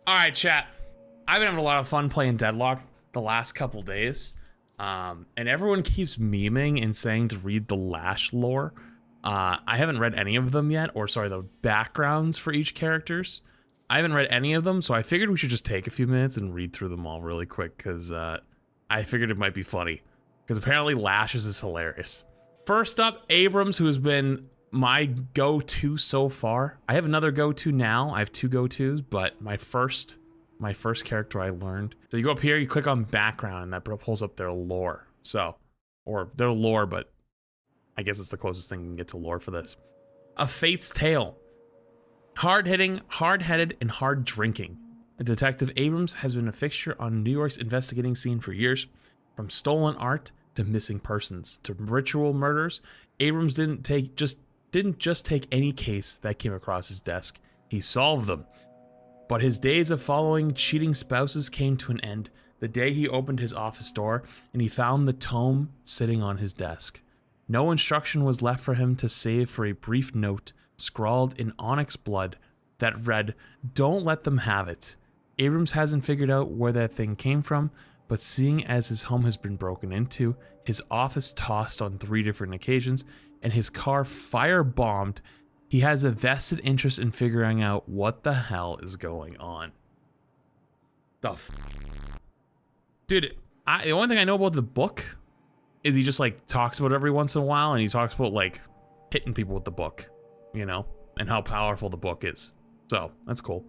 All right, chat. I've been having a lot of fun playing Deadlock the last couple days. And everyone keeps memeing and saying to read the Lash lore. I haven't read any of them yet, or sorry, the backgrounds for each characters. I haven't read any of them, so I figured we should just take a few minutes and read through them all really quick, because I figured it might be funny. Because apparently Lashes is hilarious. First up, Abrams, who has been my go-to so far. I have another go-to now. I have two go-tos, but my first character I learned. So you go up here, you click on background, and that pulls up their lore. So, or their lore, but I guess it's the closest thing you can get to lore for this. A Fate's Tale. Hard-hitting, hard-headed, and hard drinking. Detective Abrams has been a fixture on New York's investigating scene for years. From stolen art to missing persons to ritual murders, Abrams didn't just take any case that came across his desk. He solved them. But his days of following cheating spouses came to an end the day he opened his office door and he found the tome sitting on his desk. No instruction was left for him to save for a brief note scrawled in onyx blood that read, "Don't let them have it." Abrams hasn't figured out where that thing came from, but seeing as his home has been broken into, his office tossed on 3 different occasions, and his car firebombed, he has a vested interest in figuring out what the hell is going on. Dude, the only thing I know about the book is he just like talks about it every once in a while, and he talks about like hitting people with the book, you know, and how powerful the book is. So that's cool.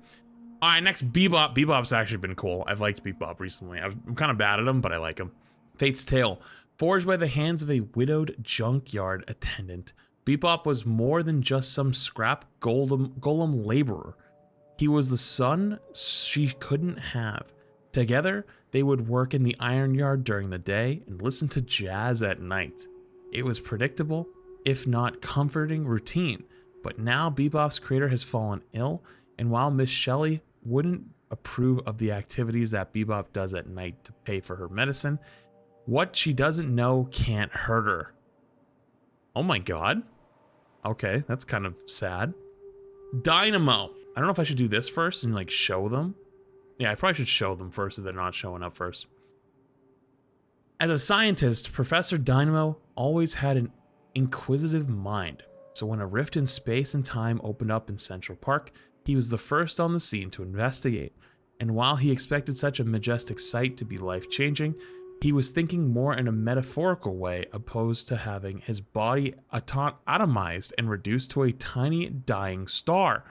All right, next, Bebop. Bebop's actually been cool. I've liked Bebop recently. I'm kind of bad at him, but I like him. Fate's Tale. Forged by the hands of a widowed junkyard attendant, Bebop was more than just some scrap golem laborer. He was the son she couldn't have. Together, they would work in the iron yard during the day and listen to jazz at night. It was predictable, if not comforting, routine. But now Bebop's creator has fallen ill, and while Miss Shelley wouldn't approve of the activities that Bebop does at night to pay for her medicine, what she doesn't know can't hurt her. Oh my god. Okay, that's kind of sad. Dynamo. I don't know if I should do this first and like show them. Yeah, I probably should show them first if they're not showing up first. As a scientist, Professor Dynamo always had an inquisitive mind. So when a rift in space and time opened up in Central Park, he was the first on the scene to investigate. And while he expected such a majestic sight to be life-changing, he was thinking more in a metaphorical way, opposed to having his body atomized and reduced to a tiny dying star.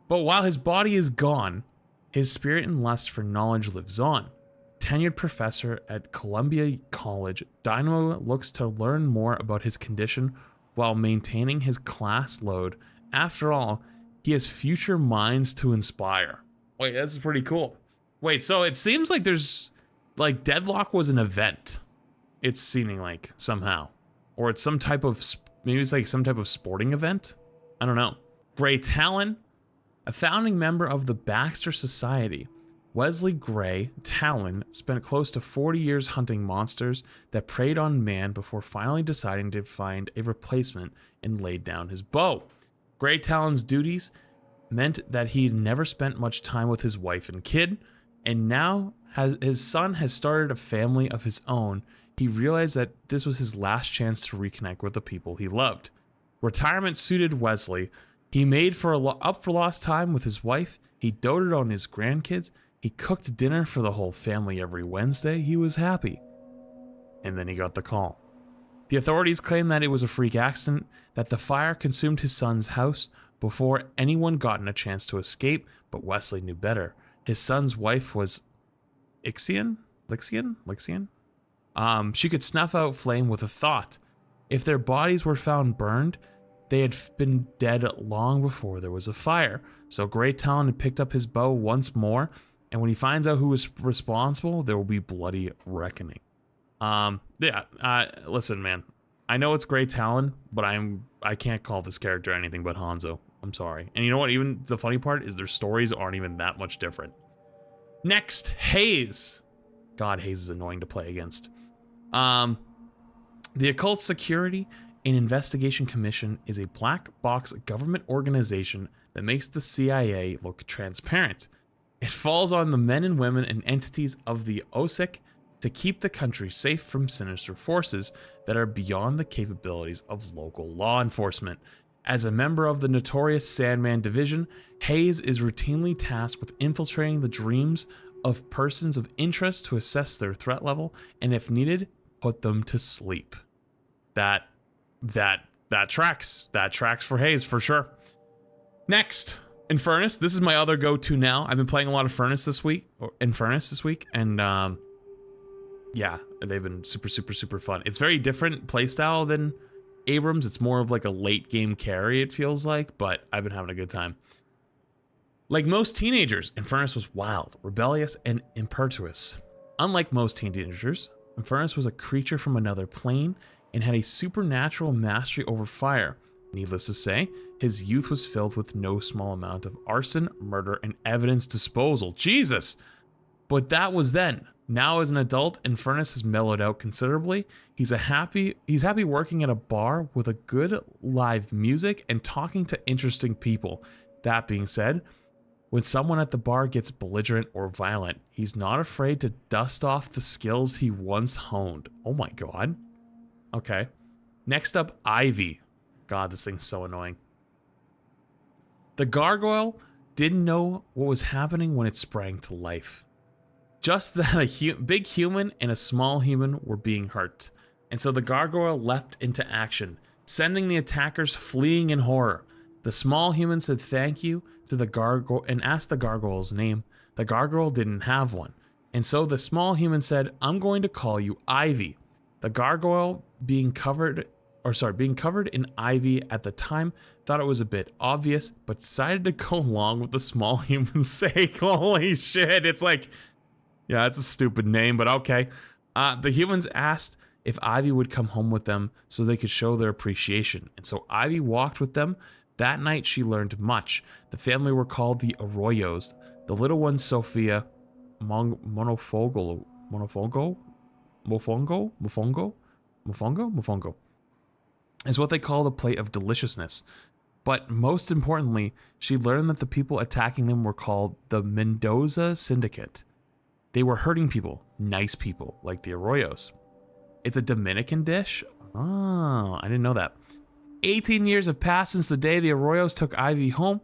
But while his body is gone, his spirit and lust for knowledge lives on. Tenured professor at Columbia College, Dynamo looks to learn more about his condition while maintaining his class load. After all, he has future minds to inspire. Wait, that's pretty cool. Wait, so it seems like there's, like, Deadlock was an event. It's seeming like, somehow. Or it's some type of, maybe it's like some type of sporting event? I don't know. Gray Talon, a founding member of the Baxter Society. Wesley Gray Talon spent close to 40 years hunting monsters that preyed on man before finally deciding to find a replacement and laid down his bow. Gray Talon's duties meant that he never spent much time with his wife and kid, and now his son has started a family of his own. He realized that this was his last chance to reconnect with the people he loved. Retirement suited Wesley. He made up for lost time with his wife. He doted on his grandkids. He cooked dinner for the whole family every Wednesday. He was happy. And then he got the call. The authorities claimed that it was a freak accident, that the fire consumed his son's house before anyone gotten a chance to escape, but Wesley knew better. His son's wife was Lixian? She could snuff out flame with a thought. If their bodies were found burned, they had been dead long before there was a fire. So Gray Talon had picked up his bow once more, and when he finds out who was responsible, there will be bloody reckoning. Listen, man. I know it's Gray Talon, but I can't call this character anything but Hanzo. I'm sorry. And you know what? Even the funny part is their stories aren't even that much different. Next, Haze. God, Haze is annoying to play against. The Occult Security and Investigation Commission is a black box government organization that makes the CIA look transparent. It falls on the men and women and entities of the OSIC to keep the country safe from sinister forces that are beyond the capabilities of local law enforcement. As a member of the notorious Sandman Division, Hayes is routinely tasked with infiltrating the dreams of persons of interest to assess their threat level, and if needed, put them to sleep. That tracks. That tracks for Hayes for sure. Next, Infernus. This is my other go-to now. I've been playing a lot of Infernus this week, and yeah, they've been super fun. It's very different playstyle than Abrams. It's more of like a late game carry, it feels like, but I've been having a good time. Like most teenagers, Infernus was wild, rebellious, and impetuous. Unlike most teenagers, Infernus was a creature from another plane and had a supernatural mastery over fire. Needless to say, his youth was filled with no small amount of arson, murder, and evidence disposal. Jesus! But that was then. Now as an adult, Infernus has mellowed out considerably. He's happy working at a bar with a good live music and talking to interesting people. That being said, when someone at the bar gets belligerent or violent, he's not afraid to dust off the skills he once honed. Oh my god. Okay. Next up, Ivy. God, this thing's so annoying. The gargoyle didn't know what was happening when it sprang to life. Just that a big human and a small human were being hurt. And so the gargoyle leapt into action, sending the attackers fleeing in horror. The small human said thank you to the gargoyle and asked the gargoyle's name. The gargoyle didn't have one. And so the small human said, I'm going to call you Ivy. The gargoyle, being covered in ivy at the time, thought it was a bit obvious, but decided to go along with the small human's sake. Holy shit, it's like, yeah, it's a stupid name, but okay. The humans asked if Ivy would come home with them so they could show their appreciation. And so Ivy walked with them. That night she learned much. The family were called the Arroyos. The little one, Sophia Mofongo, is what they call the plate of deliciousness. But most importantly, she learned that the people attacking them were called the Mendoza Syndicate. They were hurting people, nice people, like the Arroyos. It's a Dominican dish? Oh, I didn't know that. 18 years have passed since the day the Arroyos took Ivy home,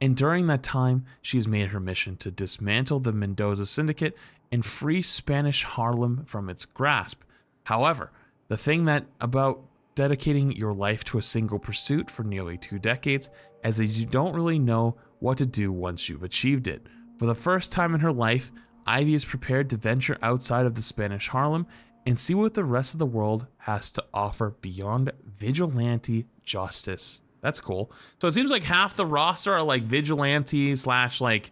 and during that time, she has made her mission to dismantle the Mendoza Syndicate and free Spanish Harlem from its grasp. However, the thing that about dedicating your life to a single pursuit for nearly 2 decades is that you don't really know what to do once you've achieved it. For the first time in her life, Ivy is prepared to venture outside of the Spanish Harlem and see what the rest of the world has to offer beyond vigilante justice. That's cool. So it seems like half the roster are like vigilante slash like,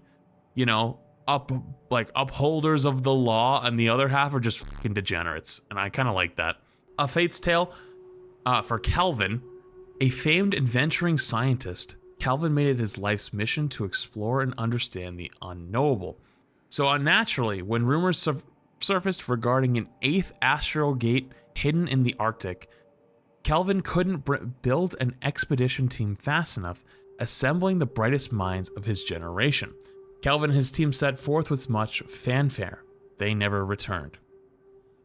you know, upholders of the law, and the other half are just fucking degenerates. And I kind of like that. A Fate's Tale for Kelvin, a famed adventuring scientist. Kelvin made it his life's mission to explore and understand the unknowable. So unnaturally, when rumors surfaced regarding an 8th asteroid gate hidden in the Arctic, Kelvin couldn't build an expedition team fast enough, assembling the brightest minds of his generation. Kelvin and his team set forth with much fanfare. They never returned.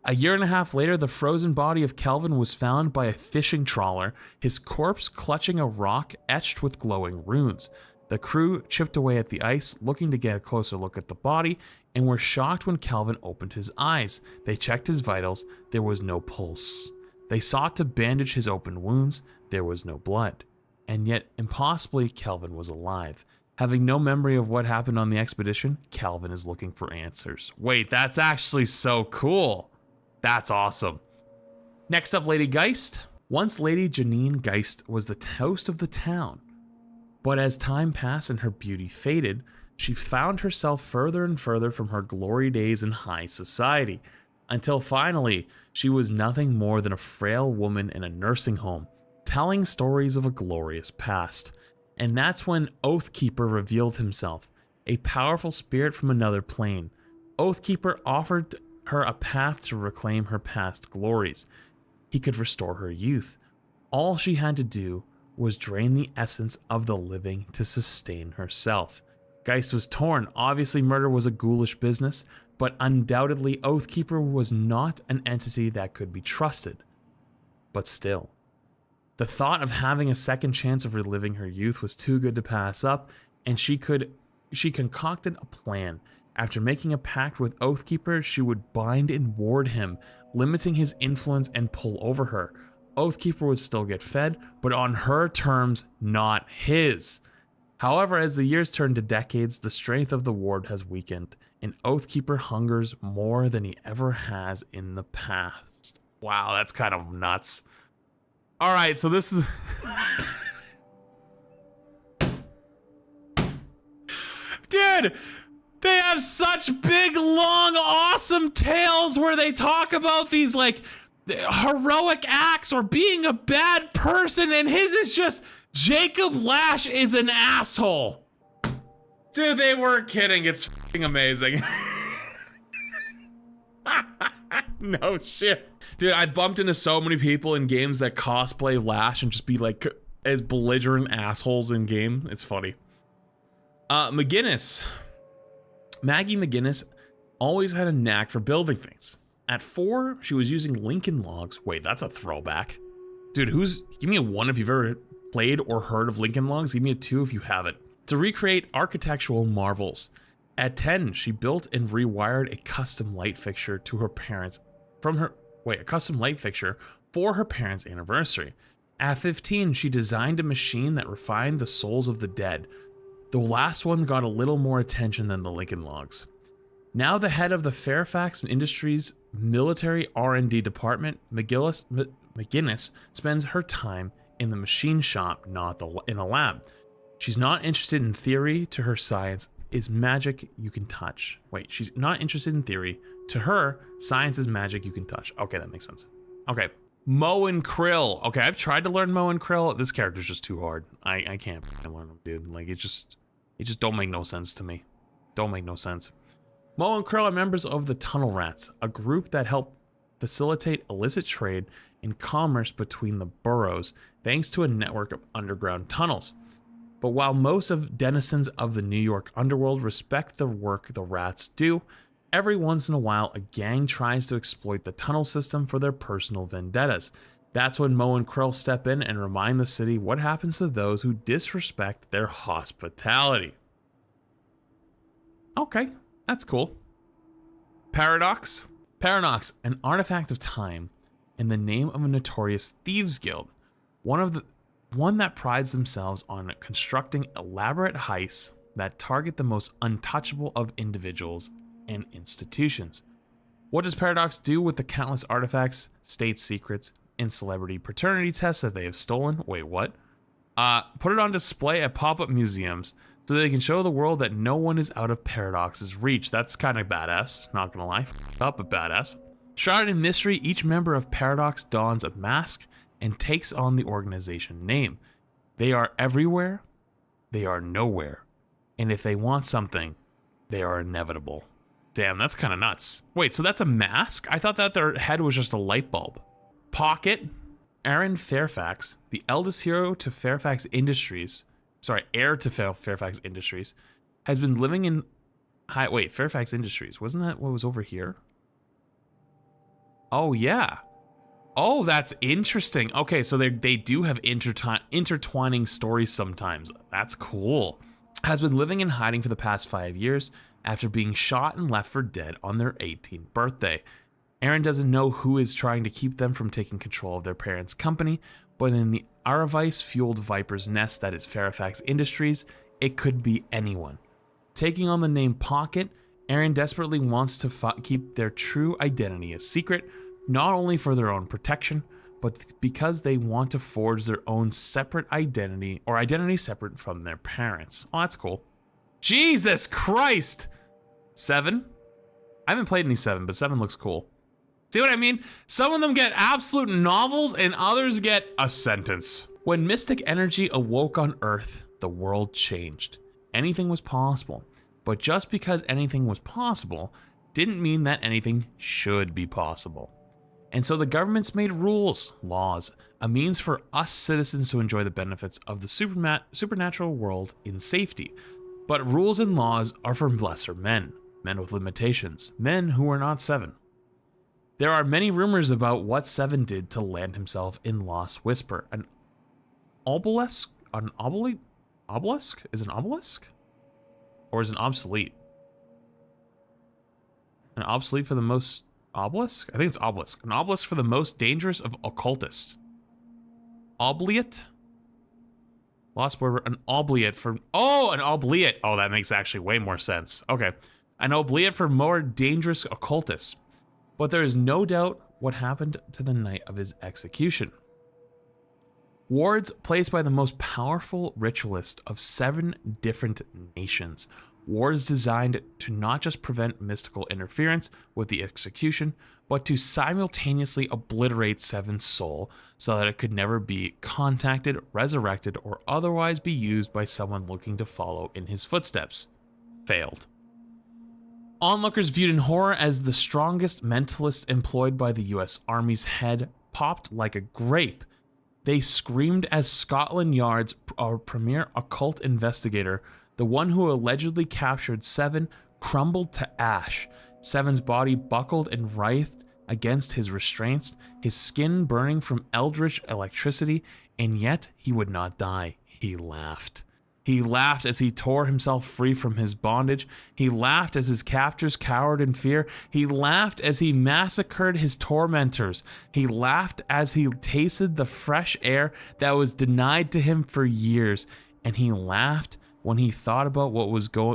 A year and a half later, the frozen body of Kelvin was found by a fishing trawler, his corpse clutching a rock etched with glowing runes. The crew chipped away at the ice, looking to get a closer look at the body, and were shocked when Kelvin opened his eyes. They checked his vitals. There was no pulse. They sought to bandage his open wounds. There was no blood. And yet, impossibly, Kelvin was alive. Having no memory of what happened on the expedition, Kelvin is looking for answers. Wait, that's actually so cool. That's awesome. Next up, Lady Geist. Once Lady Janine Geist was the toast of the town. But as time passed and her beauty faded, she found herself further and further from her glory days in high society, until finally she was nothing more than a frail woman in a nursing home, telling stories of a glorious past. And that's when Oathkeeper revealed himself, a powerful spirit from another plane. Oathkeeper offered her a path to reclaim her past glories. He could restore her youth. All she had to do was drain the essence of the living to sustain herself. Geist was torn. Obviously, murder was a ghoulish business, but undoubtedly, Oathkeeper was not an entity that could be trusted. But still, the thought of having a second chance of reliving her youth was too good to pass up, and she concocted a plan. After making a pact with Oathkeeper, she would bind and ward him, limiting his influence and pull over her. Oathkeeper would still get fed, but on her terms, not his. However, as the years turn to decades, the strength of the ward has weakened, and Oathkeeper hungers more than he ever has in the past. Wow, that's kind of nuts. All right, so this is... Dude, they have such big, long, awesome tales where they talk about these, like, heroic acts or being a bad person, and his is just... Jacob Lash is an asshole. Dude, they weren't kidding. It's fucking amazing. No shit. Dude, I bumped into so many people in games that cosplay Lash and just be like as belligerent assholes in game. It's funny. McGinnis. Maggie McGinnis always had a knack for building things. At 4, she was using Lincoln Logs. Wait, that's a throwback. Dude, give me a 1 if you've ever played or heard of Lincoln Logs. Give me a 2 if you haven't. To recreate architectural marvels. At 10, she built and rewired a custom light fixture to her parents a custom light fixture for her parents' anniversary. At 15, she designed a machine that refined the souls of the dead. The last one got a little more attention than the Lincoln Logs. Now the head of the Fairfax Industries military R&D department, McGinnis spends her time in the machine shop, not in a lab. She's not interested in theory. To her, science is magic you can touch. Wait, she's not interested in theory. To her, science is magic you can touch. Okay, that makes sense. Okay, Moe and Krill. Okay, I've tried to learn Moe and Krill. This character's just too hard. I can't learn them, dude. Like, it just don't make no sense to me. Don't make no sense. Moe and Krill are members of the Tunnel Rats, a group that help facilitate illicit trade and commerce between the boroughs, thanks to a network of underground tunnels. But while most of denizens of the New York underworld respect the work the rats do, every once in a while a gang tries to exploit the tunnel system for their personal vendettas. That's when Moe and Krill step in and remind the city what happens to those who disrespect their hospitality. Okay, that's cool. Paradox. Paradox, an artifact of time in the name of a notorious thieves guild, one that prides themselves on constructing elaborate heists that target the most untouchable of individuals and institutions. What does Paradox do with the countless artifacts, state secrets, and celebrity paternity tests that they have stolen? Wait, what? Put it on display at pop-up museums so they can show the world that no one is out of Paradox's reach. That's kind of badass, not gonna lie. Up, but badass. Shrouded in mystery, each member of Paradox dons a mask and takes on the organization name. They are everywhere, they are nowhere, and if they want something, they are inevitable. Damn, that's kind of nuts. Wait, so that's a mask? I thought that their head was just a light bulb. Pocket. Aaron Fairfax, the eldest hero to Fairfax Industries, heir to Fairfax Industries, has been living in... Fairfax Industries. Wasn't that what was over here? Oh, yeah. Oh, that's interesting. Okay, so they do have intertwining stories sometimes. That's cool. Has been living in hiding for the past 5 years after being shot and left for dead on their 18th birthday. Aaron doesn't know who is trying to keep them from taking control of their parents' company, but in the Aravice-fueled Viper's nest that is Fairfax Industries, it could be anyone. Taking on the name Pocket, Aaron desperately wants to keep their true identity a secret, not only for their own protection, but because they want to forge their own separate identity, or identity separate from their parents. Oh, that's cool. Jesus Christ! 7? I haven't played any 7, but 7 looks cool. See what I mean? Some of them get absolute novels and others get a sentence. When mystic energy awoke on Earth, the world changed. Anything was possible. But just because anything was possible didn't mean that anything should be possible. And so the governments made rules, laws, a means for us citizens to enjoy the benefits of the supernatural world in safety. But rules and laws are for lesser men, men with limitations, men who are not Seven. There are many rumors about what Seven did to land himself in Lost Whisper. An obelisk? An obelisk? Is it an obelisk? Or is it obsolete? An obsolete for the most... Obelisk? I think it's obelisk. An obelisk for the most dangerous of occultists. Obliate? Lost Whisper. An obliate for... Oh, an obliate. Oh, that makes actually way more sense. Okay. An obliate for more dangerous occultists. But there is no doubt what happened to the night of his execution. Wards placed by the most powerful ritualist of 7 different nations. Wards designed to not just prevent mystical interference with the execution, but to simultaneously obliterate Seven's soul so that it could never be contacted, resurrected, or otherwise be used by someone looking to follow in his footsteps. Failed. Onlookers viewed in horror as the strongest mentalist employed by the US Army's head popped like a grape. They screamed as Scotland Yard's premier occult investigator, the one who allegedly captured Seven, crumbled to ash. Seven's body buckled and writhed against his restraints, his skin burning from eldritch electricity, and yet he would not die. He laughed. He laughed as he tore himself free from his bondage. He laughed as his captors cowered in fear. He laughed as he massacred his tormentors. He laughed as he tasted the fresh air that was denied to him for years. And he laughed when he thought about what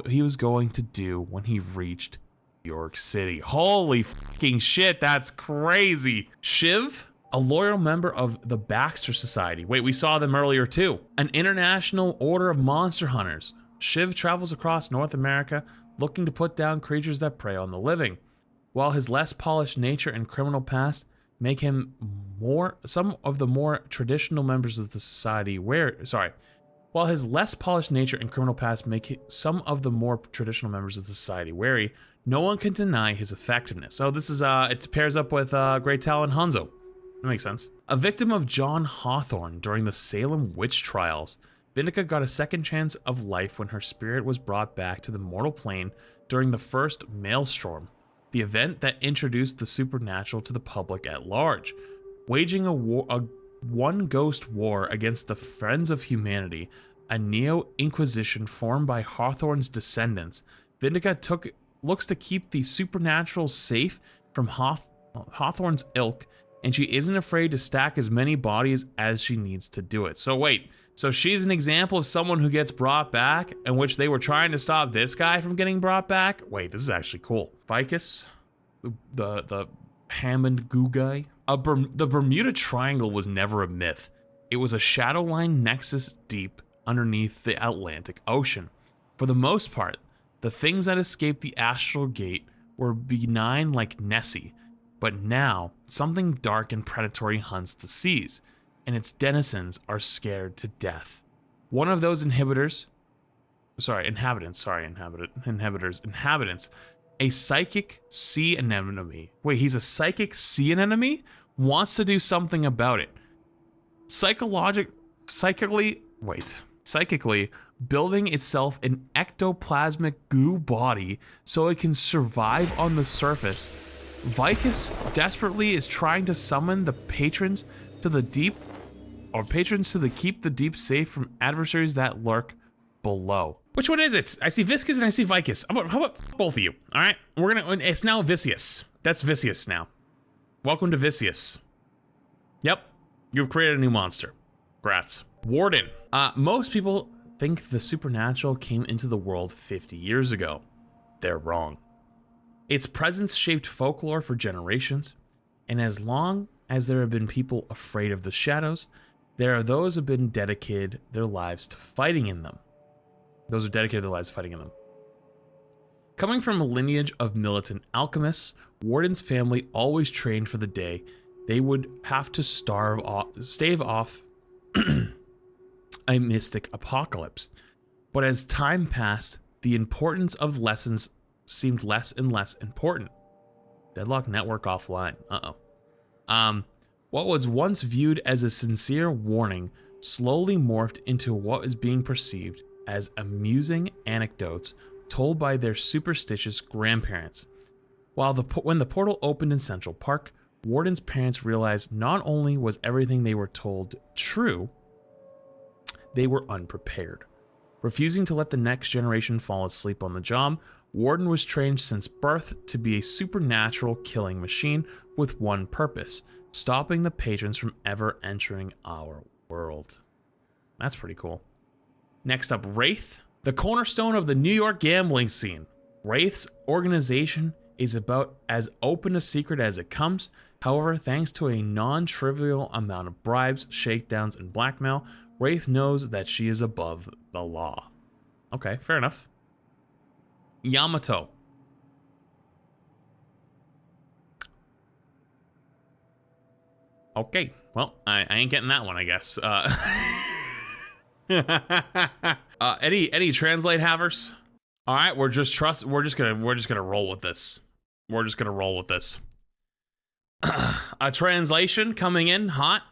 he was going to do when he reached York City. Holy fucking shit, that's crazy. Shiv? A loyal member of the Baxter Society. Wait, we saw them earlier too. An international order of monster hunters. Shiv travels across North America looking to put down creatures that prey on the living. While his less polished nature and criminal past make him some of the more traditional members of the society wary. While his less polished nature and criminal past make some of the more traditional members of the society wary, no one can deny his effectiveness. So this is it pairs up with Great Tal and Hanzo. That makes sense. A victim of John Hawthorne during the Salem witch trials, Vindicate got a second chance of life when her spirit was brought back to the mortal plane during the first Maelstrom, the event that introduced the supernatural to the public at large. Waging a one ghost war against the Friends of Humanity, a neo-inquisition formed by Hawthorne's descendants, Vindicate looks to keep the supernatural safe from Hawthorne's ilk, and she isn't afraid to stack as many bodies as she needs to do it. So wait, so she's an example of someone who gets brought back, in which they were trying to stop this guy from getting brought back? Wait, this is actually cool. Vicus, the Hammond goo guy. The Bermuda Triangle was never a myth. It was a shadowline nexus deep underneath the Atlantic Ocean. For the most part, the things that escaped the astral gate were benign like Nessie, but now something dark and predatory hunts the seas, and its denizens are scared to death. One of those inhabitants, a psychic sea anemone. Wait, he's a psychic sea anemone? Wants to do something about it. Psychically building itself an ectoplasmic goo body so it can survive on the surface. Vicus desperately is trying to summon the patrons to the deep, or patrons to keep the deep safe from adversaries that lurk below. Which one is it? I see Viscus and I see Vicus. How about both of you? All right, it's now Vicious. That's Vicious now. Welcome to Vicious. Yep, you've created a new monster. Grats. Warden. Most people think the supernatural came into the world 50 years ago. They're wrong. Its presence shaped folklore for generations, and as long as there have been people afraid of the shadows, there are those who have been dedicated their lives to fighting in them. Coming from a lineage of militant alchemists, Warden's family always trained for the day they would have to stave off a mystic apocalypse. But as time passed, the importance of lessons seemed less and less important. Deadlock network offline. What was once viewed as a sincere warning slowly morphed into what is being perceived as amusing anecdotes told by their superstitious grandparents. When the portal opened in Central Park, Warden's parents realized not only was everything they were told true, they were unprepared. Refusing to let the next generation fall asleep on the job, Warden was trained since birth to be a supernatural killing machine with one purpose: stopping the patrons from ever entering our world. That's pretty cool. Next up, Wraith, the cornerstone of the New York gambling scene. Wraith's organization is about as open a secret as it comes. However, thanks to a non-trivial amount of bribes, shakedowns, and blackmail, Wraith knows that she is above the law. Okay, fair enough. Yamato. Okay, well, I ain't getting that one, I guess. Any translate havers? All right, we're just gonna roll with this. We're just gonna roll with this. A translation coming in hot.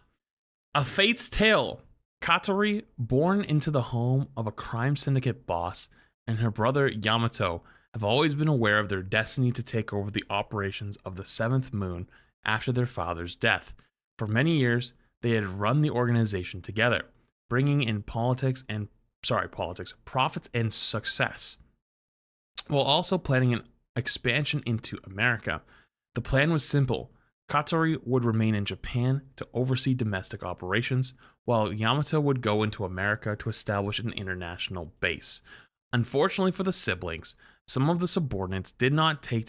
A Fate's Tale. Katori, born into the home of a crime syndicate boss, and her brother Yamato have always been aware of their destiny to take over the operations of the Seventh Moon after their father's death. For many years, they had run the organization together, bringing in profits and success, while also planning an expansion into America. The plan was simple. Katori would remain in Japan to oversee domestic operations, while Yamato would go into America to establish an international base. Unfortunately for the siblings, some of the subordinates did not take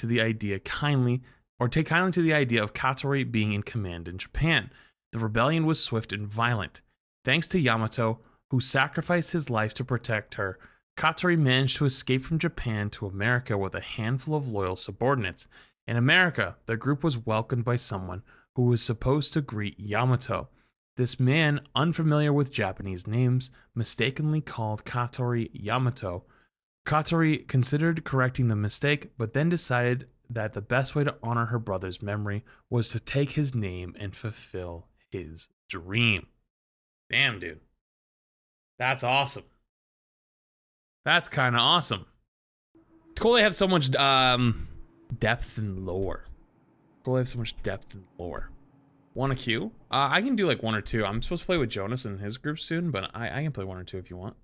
kindly to the idea of Katori being in command in Japan. The rebellion was swift and violent. Thanks to Yamato, who sacrificed his life to protect her, Katori managed to escape from Japan to America with a handful of loyal subordinates. In America, the group was welcomed by someone who was supposed to greet Yamato. This man, unfamiliar with Japanese names, mistakenly called Katori Yamato. Katori considered correcting the mistake, but then decided that the best way to honor her brother's memory was to take his name and fulfill his dream. Damn, dude. That's awesome. That's kind of awesome. Cool they have so much depth and lore. Cool they have so much depth and lore. Want a queue? I can do like one or two. I'm supposed to play with Jonas and his group soon, but I can play one or two if you want.